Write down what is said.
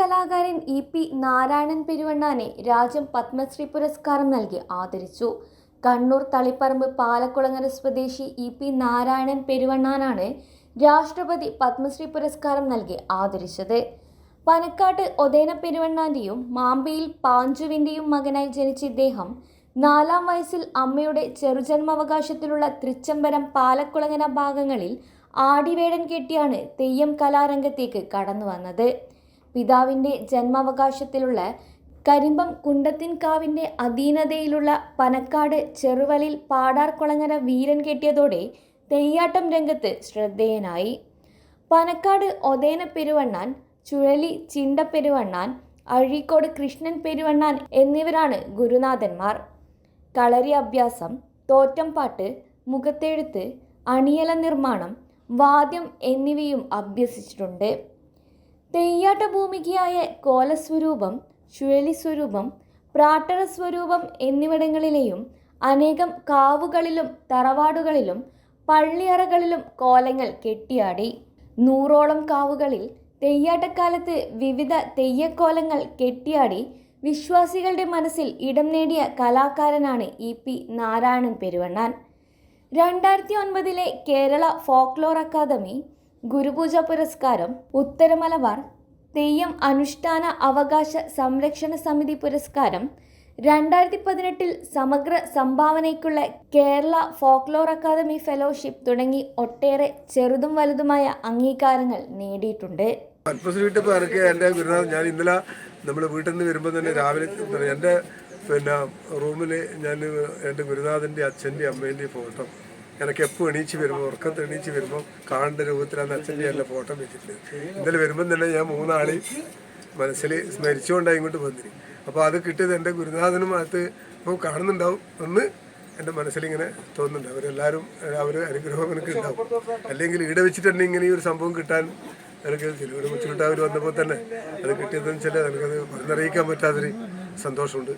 കലാകാരൻ ഇ.പി. നാരായണൻ പെരുവണ്ണാനെ രാജ്യം പത്മശ്രീ പുരസ്കാരം നൽകി ആദരിച്ചു. കണ്ണൂർ തളിപ്പറമ്പ് പാലക്കുളങ്ങര സ്വദേശി ഇ.പി. നാരായണൻ പെരുവണ്ണാനാണ് രാഷ്ട്രപതി പത്മശ്രീ പുരസ്കാരം നൽകി ആദരിച്ചത്. പനക്കാട്ട് ഒതേന പെരുവണ്ണാന്റെയും മാമ്പയിൽ പാഞ്ചുവിന്റെയും മകനായി ജനിച്ച ഇദ്ദേഹം 4-ാം വയസ്സിൽ അമ്മയുടെ ചെറുജന്മാവകാശത്തിലുള്ള തൃച്ചംബരം പാലക്കുളങ്ങര ഭാഗങ്ങളിൽ ആടിവേടൻ കെട്ടിയാണ് തെയ്യം കലാരംഗത്തേക്ക് കടന്നു വന്നത്. പിതാവിൻ്റെ ജന്മാവകാശത്തിലുള്ള കരിമ്പം കുണ്ടത്തിൻകാവിൻ്റെ അധീനതയിലുള്ള പനക്കാട് ചെറുവലിൽ പാടാർകുളങ്ങര വീരൻ കെട്ടിയതോടെ തെയ്യാട്ടം രംഗത്ത് ശ്രദ്ധേയനായി. പനക്കാട് ഒതേന പെരുവണ്ണാൻ, ചുഴലി ചിണ്ട പെരുവണ്ണാൻ, അഴീക്കോട് കൃഷ്ണൻ പെരുവണ്ണാൻ എന്നിവരാണ് ഗുരുനാഥന്മാർ. കളരി അഭ്യാസം, തോറ്റംപാട്ട്, മുഖത്തെഴുത്ത്, അണിയല നിർമ്മാണം, വാദ്യം എന്നിവയും അഭ്യസിച്ചിട്ടുണ്ട്. തെയ്യാട്ട ഭൂമികയായ കോലസ്വരൂപം, ചുഴലിസ്വരൂപം, പ്രാട്ടര സ്വരൂപം എന്നിവിടങ്ങളിലെയും അനേകം കാവുകളിലും തറവാടുകളിലും പള്ളിയറകളിലും കോലങ്ങൾ കെട്ടിയാടി. 100ഓളം കാവുകളിൽ തെയ്യാട്ടക്കാലത്ത് വിവിധ തെയ്യക്കോലങ്ങൾ കെട്ടിയാടി വിശ്വാസികളുടെ മനസ്സിൽ ഇടം നേടിയ കലാകാരനാണ് E P. Narayanan Peruvannan. 2009 Kerala folklore academy Gurupooja പുരസ്കാരം, ഉത്തര മലബാർ തെയ്യം അനുഷ്ഠാന അവകാശ സംരക്ഷണ സമിതി പുരസ്കാരം, 2018 സമഗ്ര സംഭാവനയ്ക്കുള്ള കേരള ഫോക്ലോർ അക്കാദമി ഫെലോഷിപ്പ് തുടങ്ങി ഒട്ടേറെ ചെറുതും വലുതുമായ അംഗീകാരങ്ങൾ നേടിയിട്ടുണ്ട്. എൻ്റെ ഗുരുനാഥൻ, ഞാൻ ഇന്നലെ നമ്മൾ വീട്ടിൽ നിന്ന് വരുമ്പോൾ തന്നെ രാവിലെ എൻ്റെ റൂമിൽ ഞാൻ എൻ്റെ ഗുരുനാഥൻ്റെ അച്ഛൻ്റെ അമ്മേൻ്റെ ഫോട്ടോ എനിക്ക് എപ്പോൾ എണീച്ച് വരുമ്പോൾ ഉറക്കത്ത് എണീച്ച് വരുമ്പോൾ കാണേണ്ട രൂപത്തിലാണ് അച്ഛൻ്റെ എൻ്റെ ഫോട്ടോ വെച്ചിട്ടുണ്ട്. ഇന്നലെ വരുമ്പം തന്നെ ഞാൻ 3 ആളെയും മനസ്സിൽ സ്മരിച്ചുകൊണ്ടാണ് ഇങ്ങോട്ട് വന്നിരി. അപ്പോൾ അത് കിട്ടിയത് എൻ്റെ ഗുരുനാഥനും അത് ഇപ്പോൾ കാണുന്നുണ്ടാവും എന്ന് എൻ്റെ മനസ്സിലിങ്ങനെ തോന്നുന്നുണ്ട്. അവരെല്ലാവരും അവർ അനുഗ്രഹം എനിക്ക് ഉണ്ടാവും. അല്ലെങ്കിൽ ഈടെ വെച്ചിട്ട് തന്നെ ഇങ്ങനെ ഈ ഒരു സംഭവം കിട്ടാൻ എനിക്ക് ഇവിടെ കൊച്ചുകിട്ട് അവർ വന്നപ്പോൾ തന്നെ അത് കിട്ടിയതെന്ന് വെച്ചാൽ എനിക്കത് പറഞ്ഞറിയിക്കാൻ പറ്റാത്തൊരു സന്തോഷമുണ്ട്.